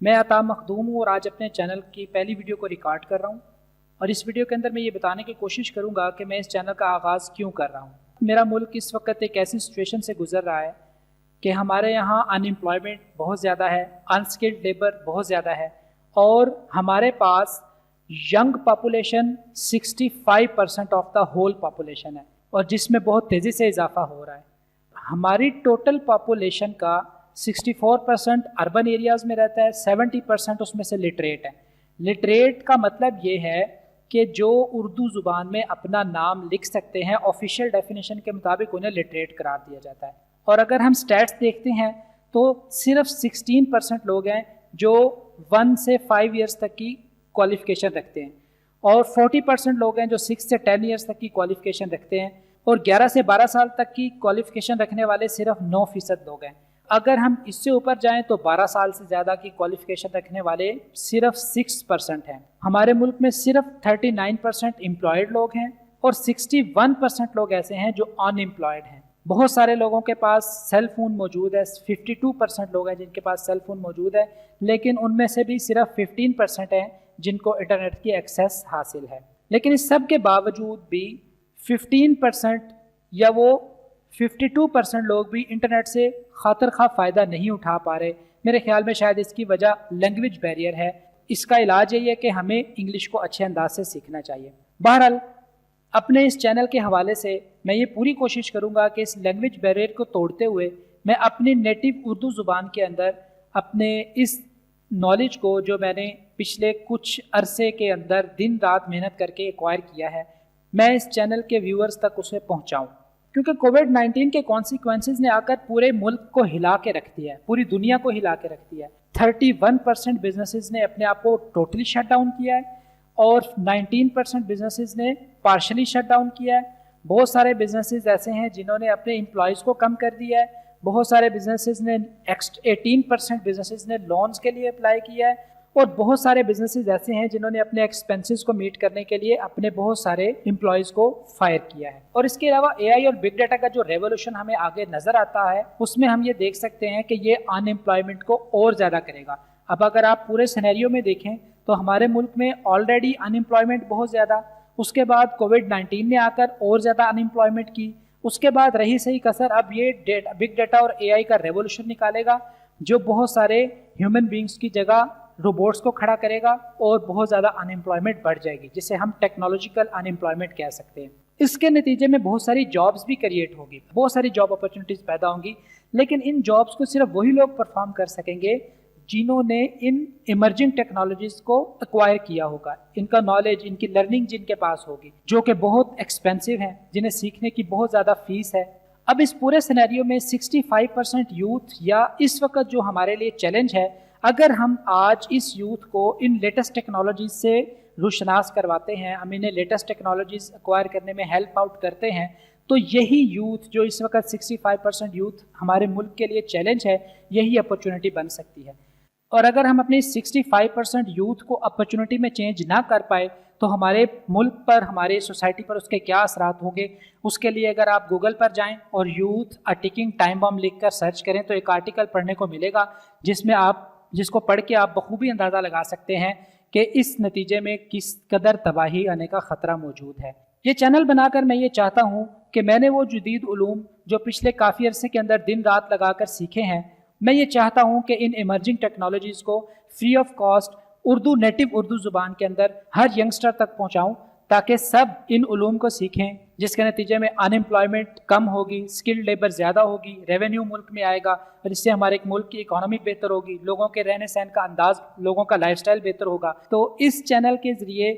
میں عطا مخدوم ہوں اور آج اپنے چینل کی پہلی ویڈیو کو ریکارڈ کر رہا ہوں، اور اس ویڈیو کے اندر میں یہ بتانے کی کوشش کروں گا کہ میں اس چینل کا آغاز کیوں کر رہا ہوں۔ میرا ملک اس وقت ایک ایسی سچویشن سے گزر رہا ہے کہ ہمارے یہاں ان امپلائمنٹ بہت زیادہ ہے، انسکلڈ لیبر بہت زیادہ ہے، اور ہمارے پاس young population 65% of the whole population ہے، اور جس میں بہت تیزی سے اضافہ ہو رہا ہے۔ ہماری ٹوٹل پاپولیشن کا 64% اربن ایریاز میں رہتا ہے، 70% اس میں سے لٹریٹ ہے۔ لٹریٹ کا مطلب یہ ہے کہ جو اردو زبان میں اپنا نام لکھ سکتے ہیں، آفیشیل ڈیفینیشن کے مطابق انہیں لٹریٹ قرار دیا جاتا ہے۔ اور اگر ہم سٹیٹس دیکھتے ہیں تو صرف 16% لوگ ہیں جو 1 سے 5 ایئرس تک کی کوالیفیکیشن رکھتے ہیں، اور 40% لوگ ہیں جو 6 سے 10 ایئرس تک کی کوالیفیکیشن رکھتے ہیں، اور 11 سے 12 سال تک کی کوالیفیکیشن رکھنے والے صرف 9% لوگ ہیں۔ اگر ہم اس سے اوپر جائیں تو 12 سال سے زیادہ کی کوالیفیکیشن رکھنے والے صرف 6% ہیں۔ ہمارے ملک میں صرف 39% امپلائڈ لوگ ہیں، اور 61% لوگ ایسے ہیں جو ان امپلائڈ ہیں۔ بہت سارے لوگوں کے پاس سیل فون موجود ہے، 52% لوگ ہیں جن کے پاس سیل فون موجود ہے، لیکن ان میں سے بھی صرف 15% ہیں جن کو انٹرنیٹ کی ایکسیس حاصل ہے۔ لیکن اس سب کے باوجود بھی 15% یا وہ 52% لوگ بھی انٹرنیٹ سے خاطر خواہ فائدہ نہیں اٹھا پا رہے۔ میرے خیال میں شاید اس کی وجہ لینگویج بیریئر ہے۔ اس کا علاج یہی ہے کہ ہمیں انگلش کو اچھے انداز سے سیکھنا چاہیے۔ بہرحال اپنے اس چینل کے حوالے سے میں یہ پوری کوشش کروں گا کہ اس لینگویج بیریئر کو توڑتے ہوئے میں اپنی نیٹو اردو زبان کے اندر اپنے اس نالج کو جو میں نے پچھلے کچھ عرصے کے اندر دن رات محنت کر کے ایکوائر کیا ہے، میں اس چینل کے ویورز تک اسے پہنچاؤں، کیونکہ کووڈ-19 کے کانسیکوینسز نے آ کر پورے ملک کو ہلا کے رکھ دیا ہے، پوری دنیا کو ہلا کے رکھ دیا ہے۔ 31% بزنسز نے اپنے آپ کو ٹوٹلی شٹ ڈاؤن کیا ہے، اور 19% بزنسز نے پارشلی شٹ ڈاؤن کیا ہے۔ بہت سارے بزنسز ایسے ہیں جنہوں نے اپنے امپلائیز کو کم کر دیا ہے، بہت سارے بزنسز نے 18% بزنسز نے لونز کے لیے اپلائی کیا ہے، اور بہت سارے بزنسز ایسے ہیں جنہوں نے اپنے ایکسپینسز کو میٹ کرنے کے لیے اپنے بہت سارے امپلائیز کو فائر کیا ہے۔ اور اس کے علاوہ اے آئی اور بگ ڈیٹا کا جو ریولوشن ہمیں آگے نظر آتا ہے، اس میں ہم یہ دیکھ سکتے ہیں کہ یہ ان امپلائمنٹ کو اور زیادہ کرے گا۔ اب اگر آپ پورے سینیریو میں دیکھیں تو ہمارے ملک میں آلریڈی ان امپلائمنٹ بہت زیادہ، اس کے بعد کووڈ-19 نے آ کر اور زیادہ ان امپلائمنٹ کی، اس کے بعد رہی صحیح کسر اب یہ بگ ڈیٹا اور اے آئی کا ریولوشن نکالے گا جو بہت سارے ہیومن بینگز کی جگہ روبوٹس کو کھڑا کرے گا، اور بہت زیادہ ان امپلائمنٹ بڑھ جائے گی، جسے ہم ٹیکنالوجیکل ان امپلائمنٹ کہہ سکتے ہیں۔ اس کے نتیجے میں بہت ساری جابز بھی کریٹ ہوگی، بہت ساری جاب اپرچونیٹیز پیدا ہوں گی، لیکن ان جابز کو صرف وہی لوگ پرفارم کر سکیں گے جنہوں نے ان ایمرجنگ ٹیکنالوجیز کو ایکوائر کیا ہوگا، ان کا نالج، ان کی لرننگ جن کے پاس ہوگی، جو کہ بہت ایکسپینسو ہیں، جنہیں سیکھنے کی بہت زیادہ فیس ہے۔ اب اس پورے سینیریو میں 65% یوتھ، یا اس وقت جو ہمارے لیے چیلنج ہے، اگر ہم آج اس یوتھ کو ان لیٹسٹ ٹیکنالوجیز سے روشناس کرواتے ہیں، ہم انہیں لیٹسٹ ٹیکنالوجیز ایکوائر کرنے میں ہیلپ آؤٹ کرتے ہیں، تو یہی یوتھ جو اس وقت 65% یوتھ ہمارے ملک کے لیے چیلنج ہے، یہی اپرچونٹی بن سکتی ہے۔ اور اگر ہم اپنی 65% یوتھ کو اپرچونٹی میں چینج نہ کر پائے تو ہمارے ملک پر، ہمارے سوسائٹی پر اس کے کیا اثرات ہوں گے؟ اس کے لیے اگر آپ گوگل پر جائیں اور یوتھ اے ٹکنگ ٹائم بم لکھ کر سرچ کریں تو ایک آرٹیکل پڑھنے کو ملے گا جس کو پڑھ کے آپ بخوبی اندازہ لگا سکتے ہیں کہ اس نتیجے میں کس قدر تباہی آنے کا خطرہ موجود ہے۔ یہ چینل بنا کر میں یہ چاہتا ہوں کہ میں نے وہ جدید علوم جو پچھلے کافی عرصے کے اندر دن رات لگا کر سیکھے ہیں، میں یہ چاہتا ہوں کہ ان ایمرجنگ ٹیکنالوجیز کو free of cost native Urdu زبان کے اندر ہر ینگسٹر تک پہنچاؤں، تاکہ سب ان علوم کو سیکھیں، جس کے نتیجے میں ان امپلائمنٹ کم ہوگی، اسکلڈ لیبر زیادہ ہوگی، ریونیو ملک میں آئے گا، اور اس سے ہمارے ایک ملک کی اکانومی بہتر ہوگی، لوگوں کے رہنے سہن کا انداز، لوگوں کا لائف سٹائل بہتر ہوگا۔ تو اس چینل کے ذریعے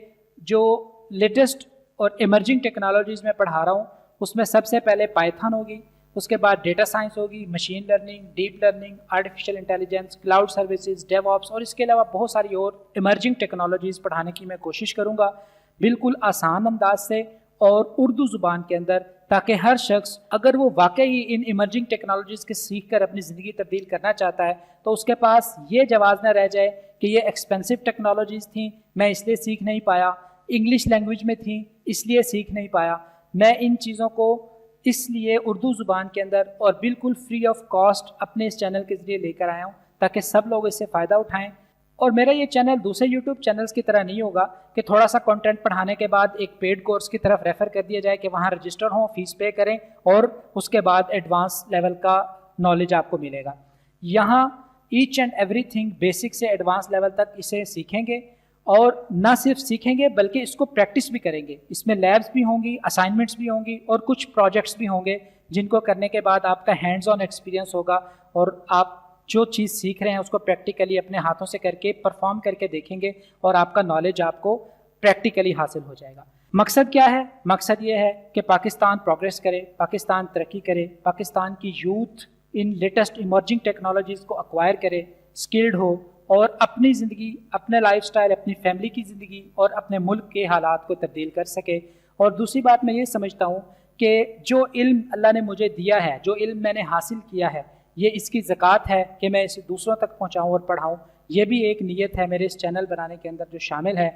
جو لیٹسٹ اور ایمرجنگ ٹیکنالوجیز میں پڑھا رہا ہوں، اس میں سب سے پہلے پائتھن ہوگی، اس کے بعد ڈیٹا سائنس ہوگی، machine learning, deep learning, artificial intelligence, cloud services, due آپس، اور اس کے علاوہ بہت ساری اور ایمرجنگ ٹیکنالوجیز پڑھانے کی میں کوشش کروں گا، بالکل آسان انداز سے اور اردو زبان کے اندر، تاکہ ہر شخص اگر وہ واقعی ان ایمرجنگ ٹیکنالوجیز کے سیکھ کر اپنی زندگی تبدیل کرنا چاہتا ہے تو اس کے پاس یہ جواز نہ رہ جائے کہ یہ ایکسپینسو ٹیکنالوجیز تھیں، میں اس لیے سیکھ نہیں پایا، انگلش لینگویج میں تھیں اس لیے سیکھ نہیں پایا۔ میں ان چیزوں کو اس لیے اردو زبان کے اندر اور بالکل فری آف کاسٹ اپنے اس چینل کے ذریعے لے کر آیا ہوں، تاکہ سب لوگ اس سے فائدہ اٹھائیں، اور میرا یہ چینل دوسرے یوٹیوب چینلز کی طرح نہیں ہوگا کہ تھوڑا سا کنٹینٹ پڑھانے کے بعد ایک پیڈ کورس کی طرف ریفر کر دیا جائے کہ وہاں رجسٹر ہوں، فیس پے کریں اور اس کے بعد ایڈوانس لیول کا نالج آپ کو ملے گا. یہاں each and everything basic سے ایڈوانس لیول تک اسے سیکھیں گے، اور نہ صرف سیکھیں گے بلکہ اس کو پریکٹس بھی کریں گے. اس میں لیبس بھی ہوں گی، اسائنمنٹس بھی ہوں گی اور کچھ پروجیکٹس بھی ہوں گے جن کو کرنے کے بعد آپ کا ہینڈز آن ایکسپیرینس ہوگا اور آپ جو چیز سیکھ رہے ہیں اس کو پریکٹیکلی اپنے ہاتھوں سے کر کے پرفارم کر کے دیکھیں گے اور آپ کا نالج آپ کو پریکٹیکلی حاصل ہو جائے گا. مقصد کیا ہے؟ مقصد یہ ہے کہ پاکستان پروگریس کرے، پاکستان ترقی کرے، پاکستان کی یوتھ ان لیٹسٹ ایمرجنگ ٹیکنالوجیز کو ایکوائر کرے، اسکلڈ ہو اور اپنی زندگی، اپنے لائف سٹائل، اپنی فیملی کی زندگی اور اپنے ملک کے حالات کو تبدیل کر سکے. اور دوسری بات میں یہ سمجھتا ہوں کہ جو علم اللہ نے مجھے دیا ہے، جو علم میں نے حاصل کیا ہے، یہ اس کی زکوٰۃ ہے کہ میں اسے دوسروں تک پہنچاؤں اور پڑھاؤں. یہ بھی ایک نیت ہے میرے اس چینل بنانے کے اندر جو شامل ہے.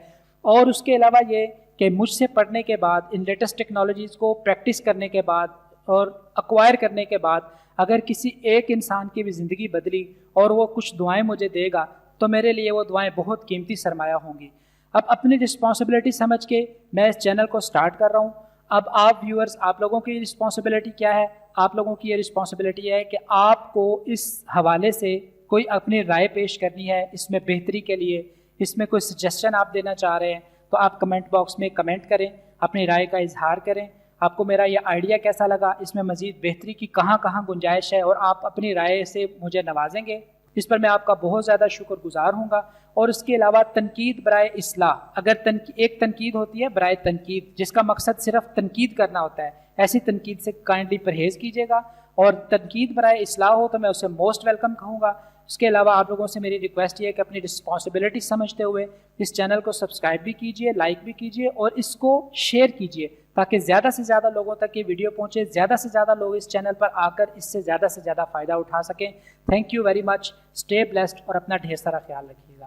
اور اس کے علاوہ یہ کہ مجھ سے پڑھنے کے بعد، ان لیٹسٹ ٹیکنالوجیز کو پریکٹس کرنے کے بعد اور ایکوائر کرنے کے بعد اگر کسی ایک انسان کی بھی زندگی بدلی اور وہ کچھ دعائیں مجھے دے گا تو میرے لیے وہ دعائیں بہت قیمتی سرمایہ ہوں گی. اب اپنی رسپانسبلٹی سمجھ کے میں اس چینل کو سٹارٹ کر رہا ہوں. اب آپ ویورز، آپ لوگوں کی رسپانسبلٹی کیا ہے؟ آپ لوگوں کی یہ رسپانسبلٹی ہے کہ آپ کو اس حوالے سے کوئی اپنی رائے پیش کرنی ہے، اس میں بہتری کے لیے، اس میں کوئی سجیشن آپ دینا چاہ رہے ہیں تو آپ کمنٹ باکس میں کمنٹ کریں، اپنی رائے کا اظہار کریں. آپ کو میرا یہ آئیڈیا کیسا لگا، اس میں مزید بہتری کی کہاں کہاں گنجائش ہے، اور آپ اپنی رائے سے مجھے نوازیں گے، اس پر میں آپ کا بہت زیادہ شکر گزار ہوں گا. اور اس کے علاوہ تنقید برائے اصلاح، اگر ایک تنقید ہوتی ہے برائے تنقید جس کا مقصد صرف تنقید کرنا ہوتا ہے، ایسی تنقید سے کائنڈلی پرہیز کیجیے گا. اور تنقید برائے اصلاح ہو تو میں اسے موسٹ ویلکم کہوں گا. اس کے علاوہ آپ لوگوں سے میری ریکویسٹ یہ ہے کہ اپنی رسپانسبلٹی سمجھتے ہوئے اس چینل کو سبسکرائب بھی کیجیے، لائک بھی کیجیے اور اس کو شیئر کیجیے تاکہ زیادہ سے زیادہ لوگوں تک یہ ویڈیو پہنچے، زیادہ سے زیادہ لوگ اس چینل پر آ کر اس سے زیادہ فائدہ اٹھا سکیں. Thank you very much. Stay blessed اور اپنا ڈھیر سارا خیال رکھیے گا.